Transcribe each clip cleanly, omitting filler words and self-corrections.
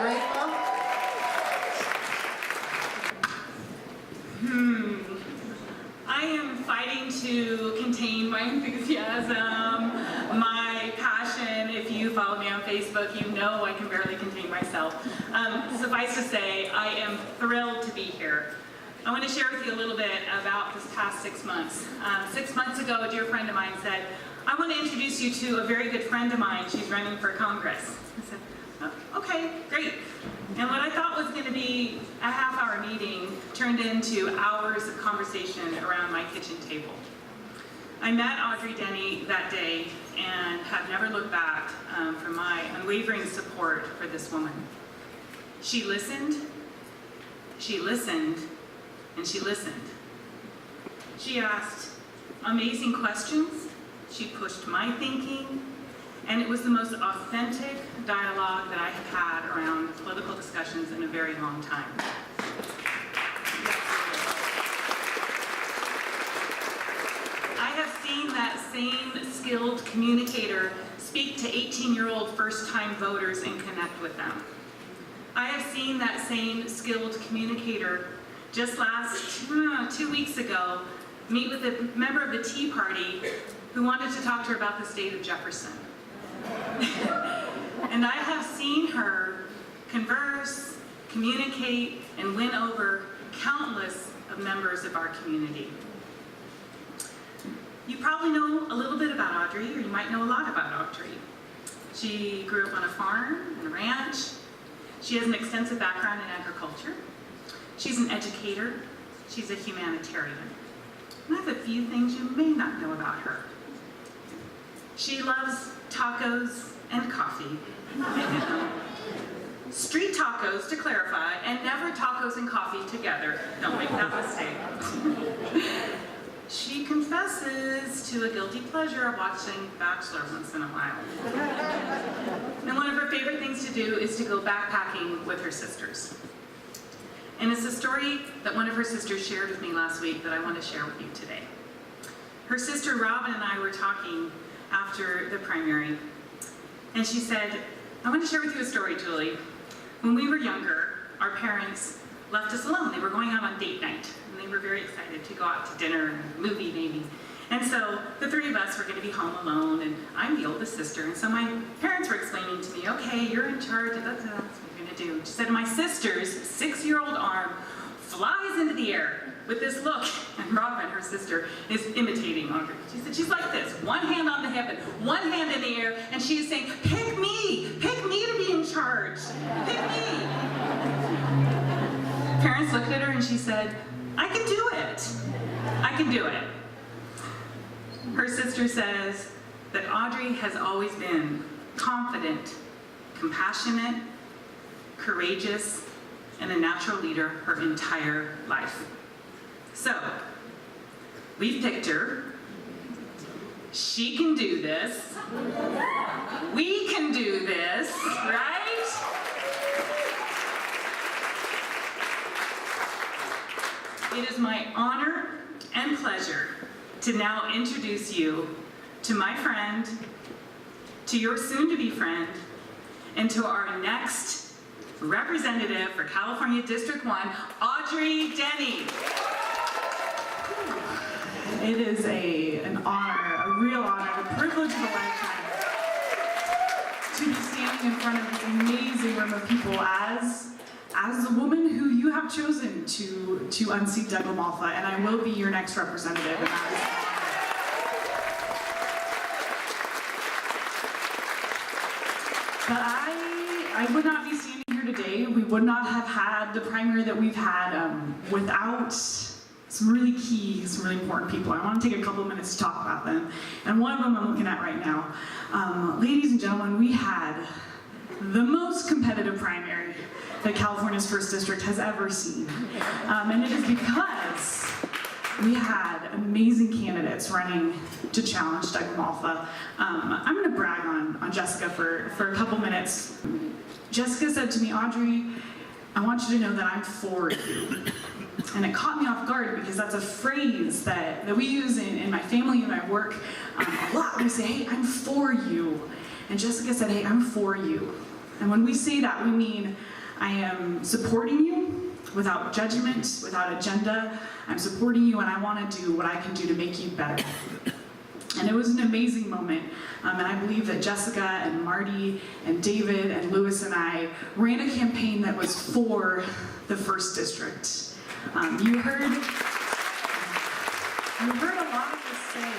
Grateful? I am fighting to contain my enthusiasm, my passion. If you follow me on Facebook, you know I can barely contain myself. Suffice to say, I am thrilled to be here. I want to share with you a little bit about this past 6 months. 6 months ago, a dear friend of mine said, I want to introduce you to a very good friend of mine. She's running for Congress. I said, oh, okay, great. And what I thought was going to be a half-hour meeting turned into hours of conversation around my kitchen table. I met Audrey Denney that day and have never looked back from my unwavering support for this woman. She listened, and she listened. She asked amazing questions, she pushed my thinking, and it was the most authentic dialogue that I have had around political discussions in a very long time. I have seen that same skilled communicator speak to 18-year-old first-time voters and connect with them. I have seen that same skilled communicator just last 2 weeks ago meet with a member of the Tea Party who wanted to talk to her about the state of Jefferson. And I have seen her converse, communicate, and win over countless of members of our community. You probably know a little bit about Audrey, or you might know a lot about Audrey. She grew up on a farm and a ranch. She has an extensive background in agriculture. She's an educator. She's a humanitarian. And I have a few things you may not know about her. She loves tacos and coffee. Street tacos, to clarify, and never tacos and coffee together. Don't make that mistake. She confesses to a guilty pleasure of watching Bachelor once in a while. And one of her favorite things to do is to go backpacking with her sisters. And it's a story that one of her sisters shared with me last week that I want to share with you today. Her sister Robin and I were talking after the primary, and she said, I want to share with you a story, Julie. When we were younger, our parents left us alone. They were going out on date night, and they were very excited to go out to dinner and a movie maybe. And so the three of us were going to be home alone, and I'm the oldest sister, and so my parents were explaining to me, okay, you're in charge, that's what you're going to do. She said, my sister's 6-year-old arm flies into the air with this look, and Robin, her sister, is imitating Audrey. She said, she's like this, one hand on the hip and one hand in the air, and she is saying, pick me to be in charge, pick me. Parents looked at her and she said, I can do it, I can do it. Her sister says that Audrey has always been confident, compassionate, courageous, and a natural leader her entire life. So, we've picked her. She can do this. We can do this, right? It is my honor and pleasure to now introduce you to my friend, to your soon-to-be friend, and to our next representative for California District 1, Audrey Denney. It is an honor, a real honor, a privilege of a lifetime to be standing in front of this amazing room of people as the woman who you have chosen to unseat Doug LaMalfa, and I will be your next representative. And that is but I would not be standing here today. We would not have had the primary that we've had without some really key, some really important people. I want to take a couple of minutes to talk about them. And one of them I'm looking at right now. Ladies and gentlemen, we had the most competitive primary that California's 1st District has ever seen. And it is because we had amazing candidates running to challenge Doug LaMalfa. I'm going to brag on Jessica for a couple minutes. Jessica said to me, Audrey, I want you to know that I'm for you. And it caught me off guard because that's a phrase that we use in my family and my work a lot. We say, hey, I'm for you. And Jessica said, hey, I'm for you. And when we say that, we mean I am supporting you without judgment, without agenda. I'm supporting you, and I want to do what I can do to make you better. And it was an amazing moment. And I believe that Jessica and Marty and David and Lewis and I ran a campaign that was for the First District. You heard a lot of us say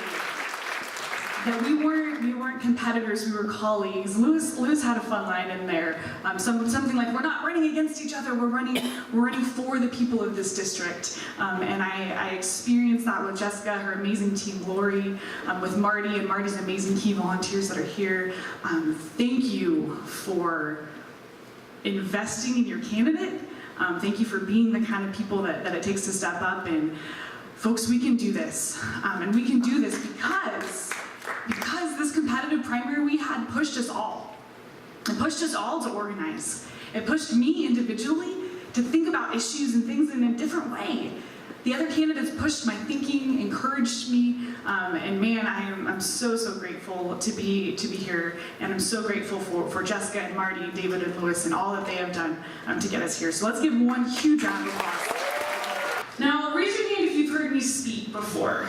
that we weren't competitors, we were colleagues. Lewis had a fun line in there, something like, we're not running against each other, we're running for the people of this district. And I experienced that with Jessica, her amazing team, Lori, with Marty and Marty's amazing key volunteers that are here. Thank you for investing in your candidate. Thank you for being the kind of people that it takes to step up. And folks, we can do this. And we can do this because this competitive primary we had pushed us all. It pushed us all to organize. It pushed me individually to think about issues and things in a different way. The other candidates pushed my thinking, encouraged me, and man, I'm so grateful to be here, and I'm so grateful for Jessica and Marty, David and Lewis, and all that they have done to get us here. So let's give one huge round of applause. Now, raise your hand if you've heard me speak before.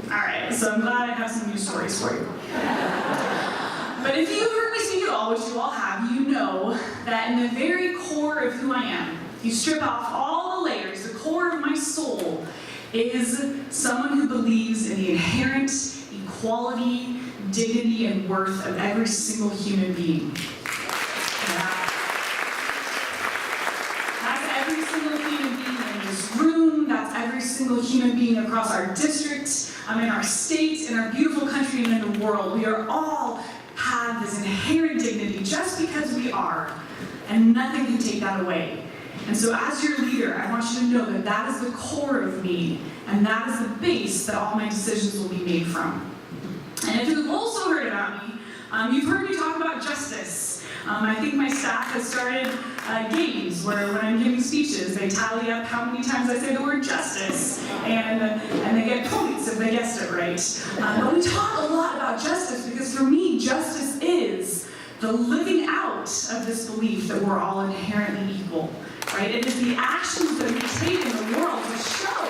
All right, so I'm glad I have some news stories for you. But if you've heard me speak at all, which you all have, you know that in the very core of who I am, you strip off all the layers, the core of my soul is someone who believes in the inherent equality, dignity, and worth of every single human being. That's every single human being in this room, that's every single human being across our district, in our state, in our beautiful country, and in the world. We are all have this inherent dignity just because we are, and nothing can take that away. And so as your leader, I want you to know that that is the core of me, and that is the base that all my decisions will be made from. And if you've also heard about me, you've heard me talk about justice. I think my staff has started games where when I'm giving speeches, they tally up how many times I say the word justice, and they get points if they guessed it right. But we talk a lot about justice because for me, justice is the living out of this belief that we're all inherently equal. Right? It is the actions that we take in the world to show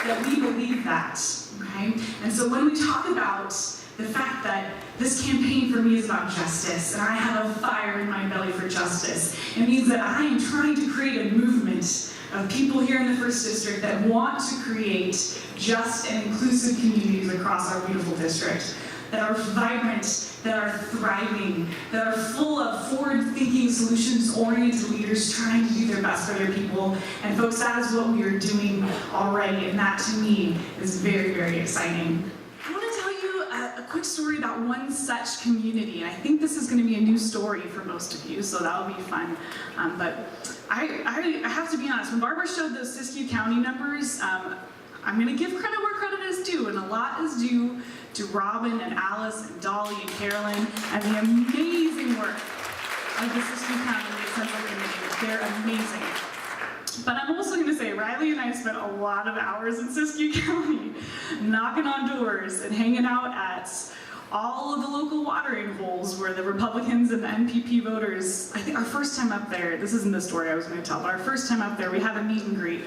that we believe that. Okay? And so when we talk about the fact that this campaign for me is about justice, and I have a fire in my belly for justice, it means that I am trying to create a movement of people here in the First District that want to create just and inclusive communities across our beautiful district, that are vibrant, that are thriving, that are full of forward-thinking, solutions-oriented leaders trying to do their best for their people. And folks, that is what we are doing already, and that to me is very exciting. I want to tell you a quick story about one such community, and I think this is going to be a new story for most of you, so that'll be fun. But I have to be honest, when Barbara showed those Siskiyou County numbers, I'm going to give credit where credit is due, and a lot is due to Robin and Alice and Dolly and Carolyn and the amazing work of the Siskiyou County Central Committee. They're amazing. But I'm also going to say Riley and I spent a lot of hours in Siskiyou County knocking on doors and hanging out at all of the local watering holes where the Republicans and the MPP voters, I think our first time up there, this isn't the story I was going to tell, but our first time up there, we had a meet and greet.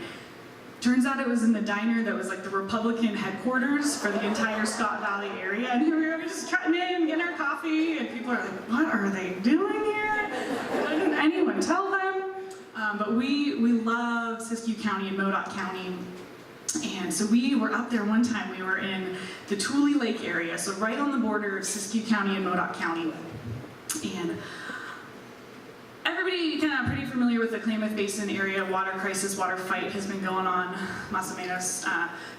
Turns out it was in the diner that was like the Republican headquarters for the entire Scott Valley area, and here we were just trotting in, getting our coffee, and people are like, what are they doing here? Why didn't anyone tell them? But we love Siskiyou County and Modoc County, and so we were up there one time. We were in the Tule Lake area, so right on the border of Siskiyou County and Modoc County, and everybody kind of pretty familiar with the Klamath Basin area. Water crisis, water fight has been going on, Mas o menos,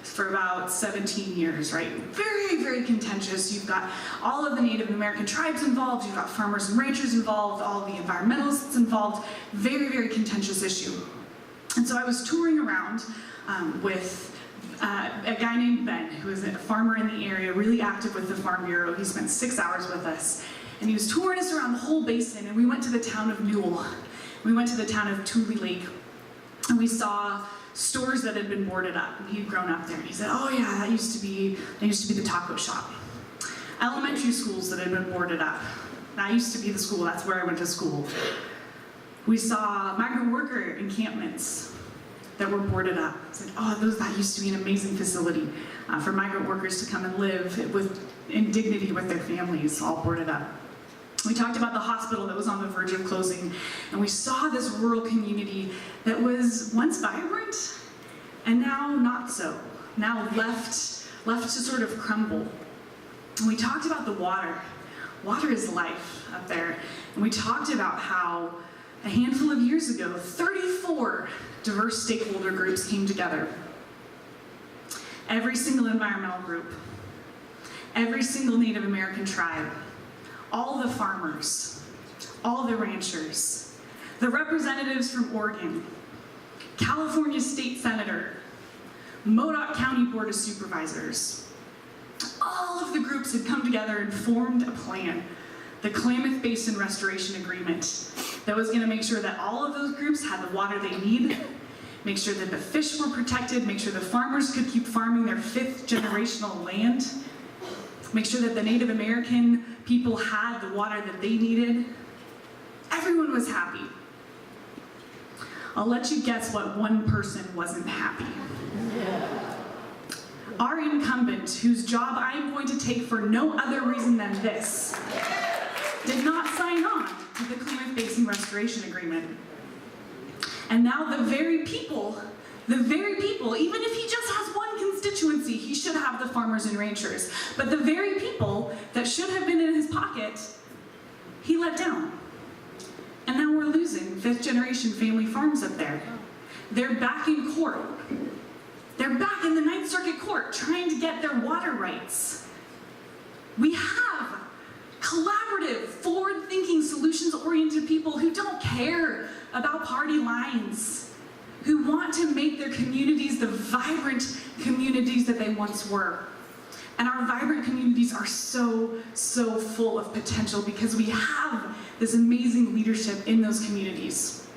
for about 17 years, right? Very contentious. You've got all of the Native American tribes involved. You've got farmers and ranchers involved, all of the environmentalists involved. Very contentious issue. And so I was touring around with a guy named Ben, who is a farmer in the area, really active with the Farm Bureau. He spent 6 hours with us. And he was touring us around the whole basin, and we went to the town of Newell. We went to the town of Tule Lake, and we saw stores that had been boarded up. And he'd grown up there, and he said, "Oh yeah, that used to be the taco shop." Elementary schools that had been boarded up. That used to be the school. That's where I went to school. We saw migrant worker encampments that were boarded up. It's like, oh, that used to be an amazing facility for migrant workers to come and live in dignity with their families, all boarded up. We talked about the hospital that was on the verge of closing, and we saw this rural community that was once vibrant and now not so, now left to sort of crumble. And we talked about the water. Water is life up there. And we talked about how a handful of years ago, 34 diverse stakeholder groups came together. Every single environmental group, every single Native American tribe, all the farmers, all the ranchers, the representatives from Oregon, California State Senator, Modoc County Board of Supervisors. All of the groups had come together and formed a plan, the Klamath Basin Restoration Agreement, that was going to make sure that all of those groups had the water they need, make sure that the fish were protected, make sure the farmers could keep farming their 5th generational land, make sure that the Native American people had the water that they needed. Everyone was happy. I'll let you guess what one person wasn't happy. Our incumbent, whose job I'm going to take for no other reason than this, did not sign on to the Klamath Basin Restoration Agreement. And now the very people, even if he just has one constituency, he should have the farmers and ranchers, but the very people that should have been in his pocket, he let down. And now we're losing 5th generation family farms up there. They're back in court. They're back in the Ninth Circuit Court trying to get their water rights. We have collaborative, forward-thinking, solutions-oriented people who don't care about party lines, who want to make their communities the vibrant communities that they once were. And our vibrant communities are so, so full of potential because we have this amazing leadership in those communities.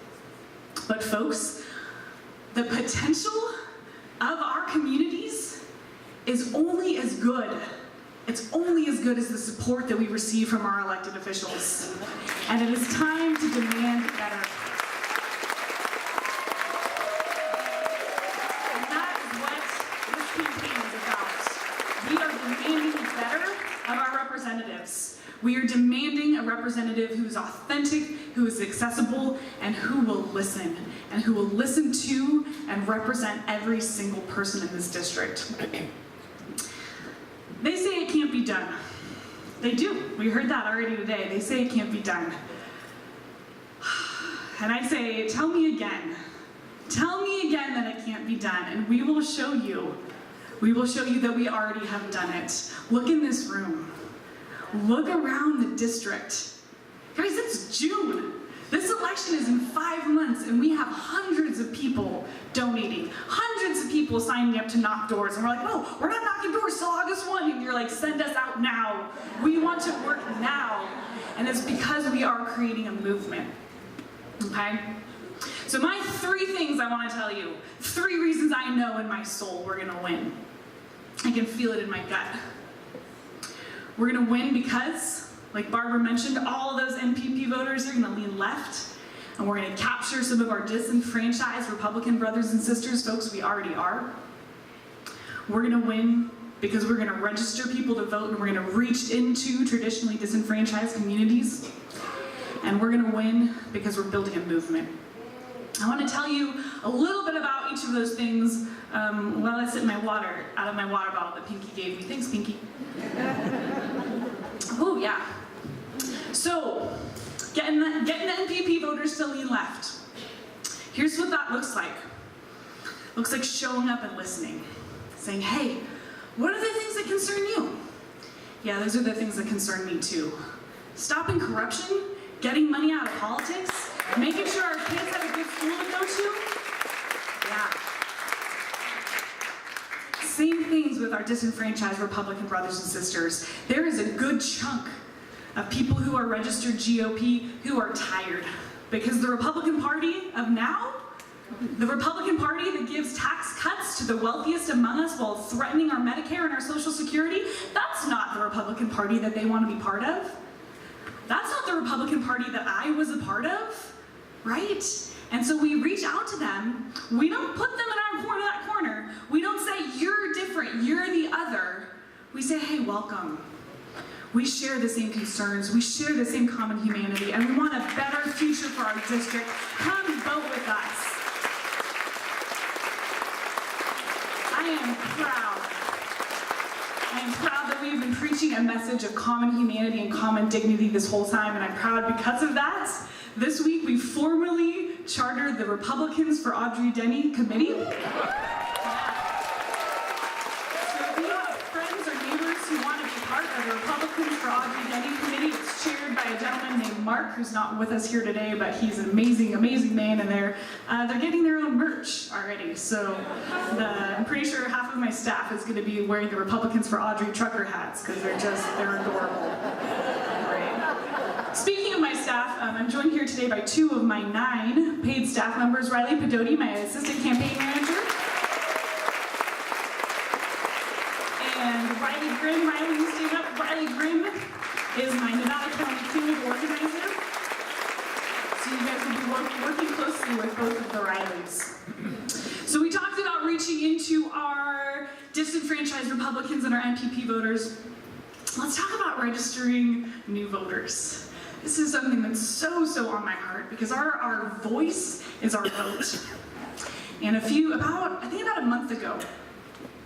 But folks, the potential of our communities is only as good. It's only as good as the support that we receive from our elected officials. And it is time to demand better. And that is what this campaign is about. We are demanding better of our representatives. We are demanding a representative who is authentic, who is accessible, and who will listen. And who will listen to and represent every single person in this district. They say it can't be done. They do. We heard that already today. They say it can't be done. And I say, tell me again. Tell me again that it can't be done, and we will show you. We will show you that we already have done it. Look in this room. Look around the district. Guys, it's June. This election is in 5 months, and we have hundreds of people donating, hundreds of people signing up to knock doors, and we're like, no, we're not knocking doors till August 1, and you're like, send us out now. We want to work now, and it's because we are creating a movement, okay? So my 3 things I want to tell you, 3 reasons I know in my soul we're gonna win. I can feel it in my gut. We're gonna win because, like Barbara mentioned, all of those NPP voters are going to lean left, and we're going to capture some of our disenfranchised Republican brothers and sisters, folks we already are. We're going to win because we're going to register people to vote, and we're going to reach into traditionally disenfranchised communities. And we're going to win because we're building a movement. I want to tell you a little bit about each of those things while I sip my water out of my water bottle that Pinky gave me. Thanks, Pinky. Oh, yeah. So, getting the NPP voters to lean left. Here's what that looks like. Looks like showing up and listening. Saying, hey, what are the things that concern you? Yeah, those are the things that concern me too. Stopping corruption, getting money out of politics, making sure our kids have a good school to go to. Yeah. Same things with our disenfranchised Republican brothers and sisters. There is a good chunk of people who are registered GOP who are tired because the Republican Party of now, the Republican Party that gives tax cuts to the wealthiest among us while threatening our Medicare and our Social Security, that's not the Republican Party that they want to be part of. that's not the Republican Party that I was a part of, right? And so we reach out to them. We don't put them in that corner. We don't say, you're different, you're the other. We say, hey, welcome. We share the same concerns. We share the same common humanity, and we want a better future for our district. Come vote with us. I am proud that we've been preaching a message of common humanity and common dignity this whole time, and I'm proud because of that. This week we formally chartered the Republicans for Audrey Denney Committee. So if you have friends or neighbors who want to be part of the Republicans for Audrey Denney Committee, it's chaired by a gentleman named Mark, who's not with us here today, but he's an amazing, amazing man, and they're getting their own merch already. So I'm pretty sure half of my staff is going to be wearing the Republicans for Audrey trucker hats, because they're adorable. Great. Speaking of my staff, I'm joined here today by 2 of my 9 paid staff members. Riley Pedotti, my assistant campaign manager. And Riley Grimm, Riley, you stand up. Riley Grimm is my Nevada County Field organizer. So you guys will be working closely with both of the Rileys. So we talked about reaching into our disenfranchised Republicans and our MPP voters. Let's talk about registering new voters. This is something that's so on my heart because our voice is our vote. And I think about a month ago,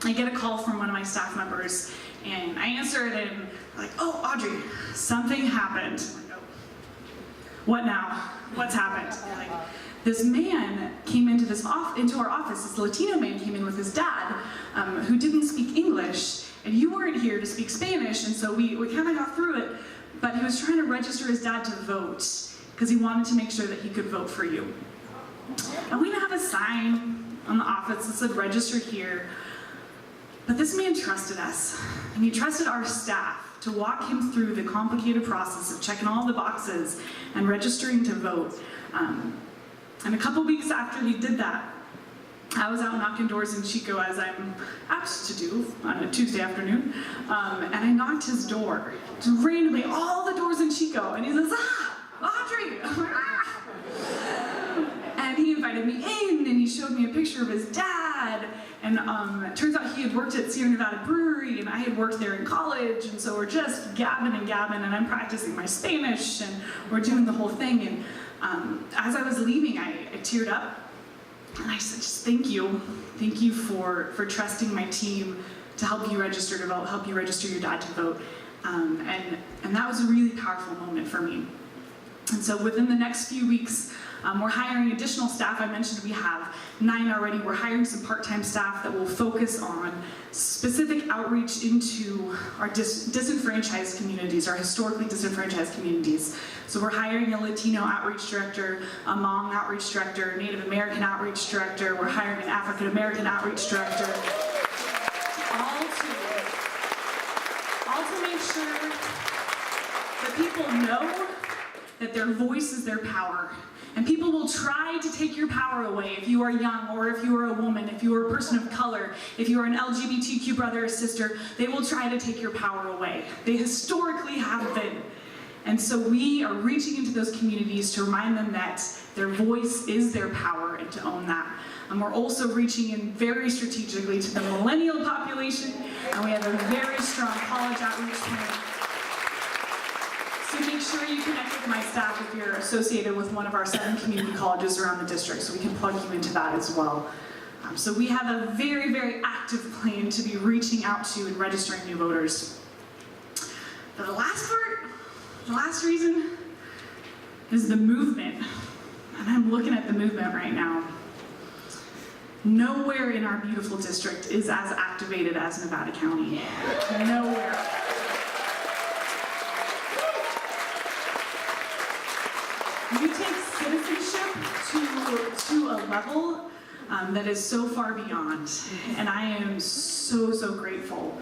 I get a call from one of my staff members, and I answer it and like, oh, Audrey, something happened. I'm like, oh, what now? What's happened? Like, this man came into our office. This Latino man came in with his dad, who didn't speak English, and you weren't here to speak Spanish, and so we kind of got through it. But he was trying to register his dad to vote because he wanted to make sure that he could vote for you. And we have a sign on the office that said register here. But this man trusted us, and he trusted our staff to walk him through the complicated process of checking all the boxes and registering to vote. And a couple weeks after he did that, I was out knocking doors in Chico, as I'm apt to do on a Tuesday afternoon, and I knocked his door, just randomly, all the doors in Chico, and he says, Audrey! I'm like, And he invited me in, and he showed me a picture of his dad, and it turns out he had worked at Sierra Nevada Brewery, and I had worked there in college, and so we're just gabbing, and I'm practicing my Spanish, and we're doing the whole thing, and as I was leaving, I teared up. And I said, just thank you. Thank you for trusting my team to help you register to vote, help you register your dad to vote. And that was a really powerful moment for me. And so within the next few weeks, we're hiring additional staff. I mentioned we have 9 already. We're hiring some part-time staff that will focus on specific outreach into our disenfranchised communities, our historically disenfranchised communities. So we're hiring a Latino outreach director, a Hmong outreach director, a Native American outreach director. We're hiring an African American outreach director. All to make sure that people know that their voice is their power. And people will try to take your power away if you are young, or if you are a woman, if you are a person of color, if you are an LGBTQ brother or sister, they will try to take your power away. They historically have been. And so we are reaching into those communities to remind them that their voice is their power and to own that. And we're also reaching in very strategically to the millennial population, and we have a very strong college outreach plan. So make sure you connect with my staff if you're associated with one of our 7 community colleges around the district, so we can plug you into that as well. So we have a very active plan to be reaching out to and registering new voters. But the last reason is the movement. And I'm looking at the movement right now. Nowhere in our beautiful district is as activated as Nevada County. Nowhere. You take citizenship to a level that is so far beyond, and I am so grateful,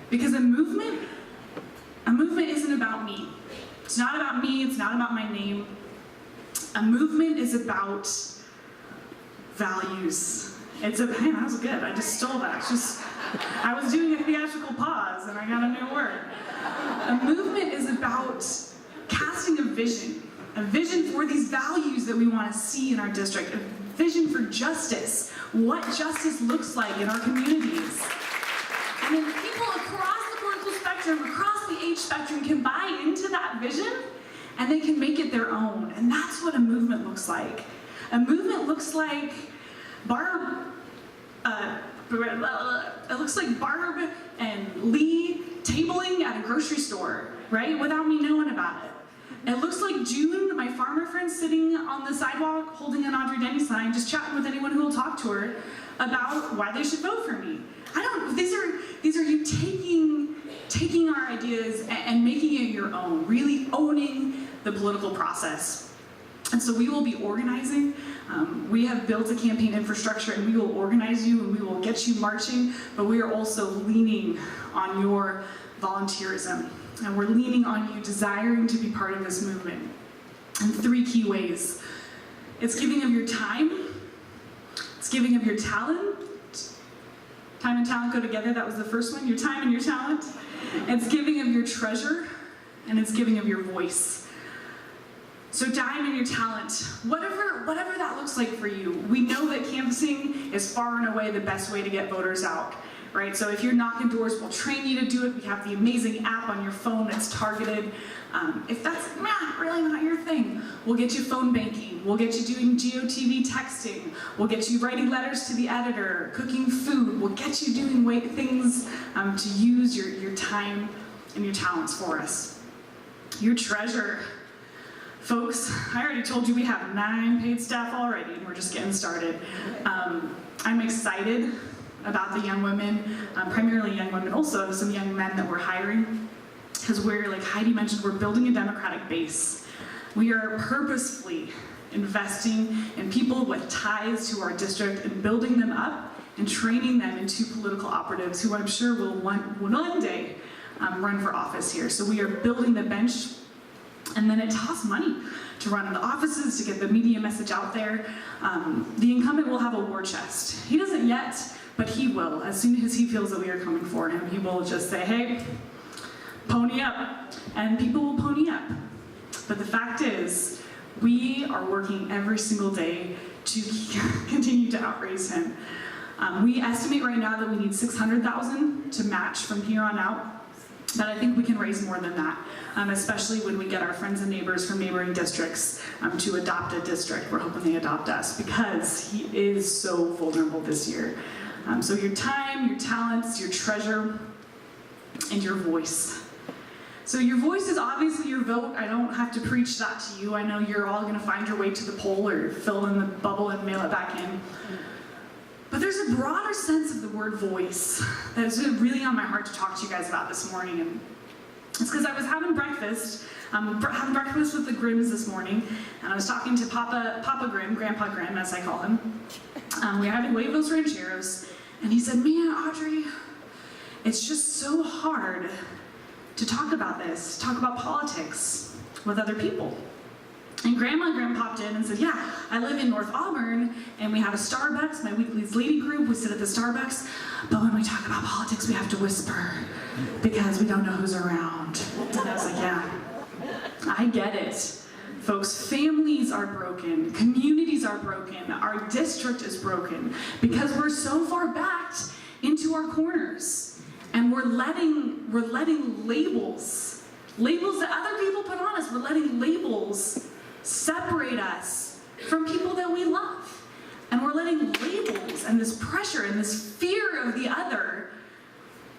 because a movement isn't about me. It's not about me. It's not about my name. A movement is about values. Man, that was good. I just stole that. I was doing a theatrical pause, and I got a new word. A movement is about casting casting a vision for these values that we want to see in our district, a vision for justice, what justice looks like in our communities. And then people across the political spectrum, across the age spectrum can buy into that vision and they can make it their own. And that's what a movement looks like. A movement looks like it looks like Barb and Lee tabling at a grocery store, right? Without me knowing about it. It looks like June, my farmer friend, sitting on the sidewalk holding an Audrey Denney sign, just chatting with anyone who will talk to her about why they should vote for me. These are you taking our ideas and making it your own, really owning the political process. And so we will be organizing. We have built a campaign infrastructure and we will organize you and we will get you marching, but we are also leaning on your volunteerism. And we're leaning on you desiring to be part of this movement in 3 key ways. It's giving of your time. It's giving of your talent. Time and talent go together. That was the first one. Your time and your talent. It's giving of your treasure. And it's giving of your voice. So time and your talent, whatever that looks like for you. We know that canvassing is far and away the best way to get voters out. Right, so if you're knocking doors, we'll train you to do it. We have the amazing app on your phone that's targeted. If that's really not your thing, we'll get you phone banking. We'll get you doing GOTV texting. We'll get you writing letters to the editor, cooking food. We'll get you doing things to use your time and your talents for us. Your treasure. Folks, I already told you we have 9 paid staff already, and we're just getting started. I'm excited about the young women, primarily young women, also some young men that we're hiring, because we're, like Heidi mentioned, we're building a Democratic base. We are purposefully investing in people with ties to our district and building them up and training them into political operatives who I'm sure will one day run for office here. So we are building the bench, and then it costs money to run in the offices, to get the media message out there. The incumbent will have a war chest. He doesn't yet, but he will. As soon as he feels that we are coming for him, he will just say, hey, pony up. And people will pony up. But the fact is, we are working every single day to continue to outraise him. We estimate right now that we need $600,000 to match from here on out. But I think we can raise more than that, especially when we get our friends and neighbors from neighboring districts to adopt a district. We're hoping they adopt us because he is so vulnerable this year. So your time, your talents, your treasure, and your voice. So your voice is obviously your vote. I don't have to preach that to you. I know you're all going to find your way to the poll or fill in the bubble and mail it back in. But there's a broader sense of the word voice that is really on my heart to talk to you guys about this morning. And it's because I was having breakfast with the Grimms this morning, and I was talking to Papa Grimm, Grandpa Grimm, as I call him. We were having huevos rancheros, and he said, man, Audrey, it's just so hard to talk about this, talk about politics with other people. And Grandma Grimm popped in and said, yeah, I live in North Auburn, and we have a Starbucks, my weekly's lady group, we sit at the Starbucks, but when we talk about politics, we have to whisper, because we don't know who's around. And I was like, yeah, I get it. Folks, families are broken, communities are broken, our district is broken, because we're so far backed into our corners, and we're letting labels that other people put on us, we're letting labels separate us from people that we love. And we're letting labels and this pressure and this fear of the other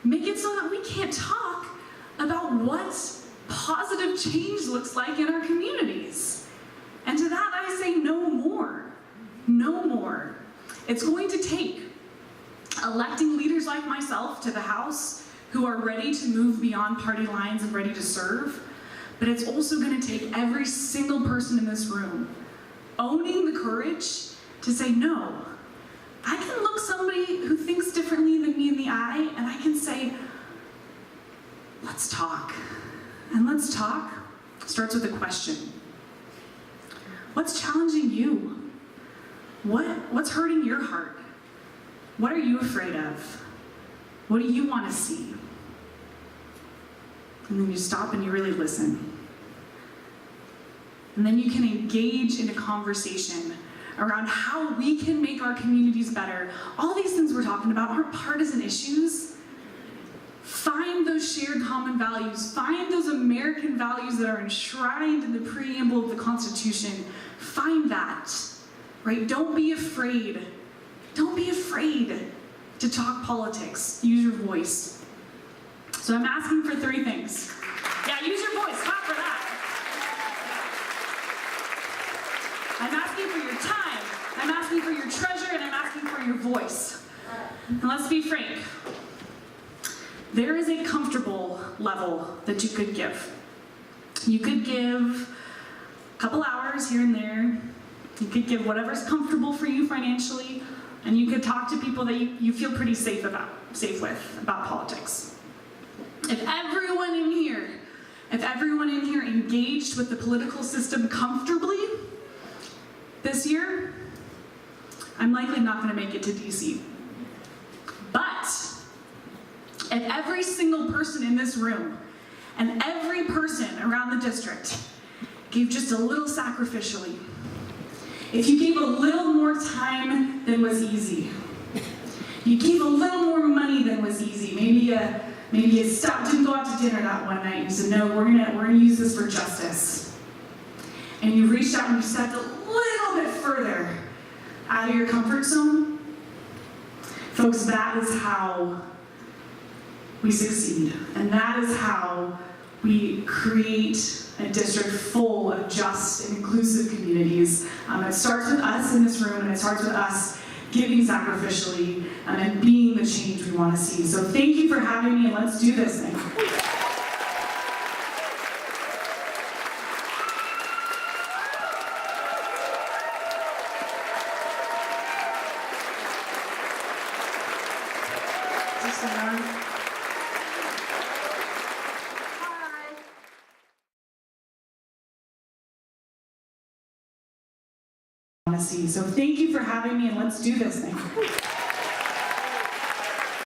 make it so that we can't talk about what positive change looks like in our communities. And to that I say no more. No more. It's going to take electing leaders like myself to the House who are ready to move beyond party lines and ready to serve. But it's also going to take every single person in this room owning the courage to say, no, I can look somebody who thinks differently than me in the eye, and I can say, let's talk. And let's talk starts with a question. What's challenging you? What's hurting your heart? What are you afraid of? What do you want to see? And then you stop and you really listen. And then you can engage in a conversation around how we can make our communities better. All these things we're talking about aren't partisan issues. Find those shared common values. Find those American values that are enshrined in the preamble of the Constitution. Find that, right? Don't be afraid. Don't be afraid to talk politics. Use your voice. So I'm asking for 3 things. Yeah, use your voice. Clap for that. I'm asking for your time. I'm asking for your treasure, and I'm asking for your voice. And let's be frank. There is a comfortable level that you could give. You could give a couple hours here and there. You could give whatever's comfortable for you financially, and you could talk to people that you feel pretty safe with about politics. If everyone in here engaged with the political system comfortably this year, I'm likely not going to make it to DC. But if every single person in this room and every person around the district gave just a little sacrificially, if you gave a little more time than was easy, you gave a little more money than was easy, maybe you didn't go out to dinner that one night, you said, no, we're gonna use this for justice. And you reached out and you stepped a little bit further out of your comfort zone. Folks, that is how we succeed. And that is how we create a district full of just and inclusive communities. It starts with us in this room, and it starts with us giving sacrificially and being the change we want to see. So thank you for having me, and let's do this thing. So thank you for having me, and let's do this thing.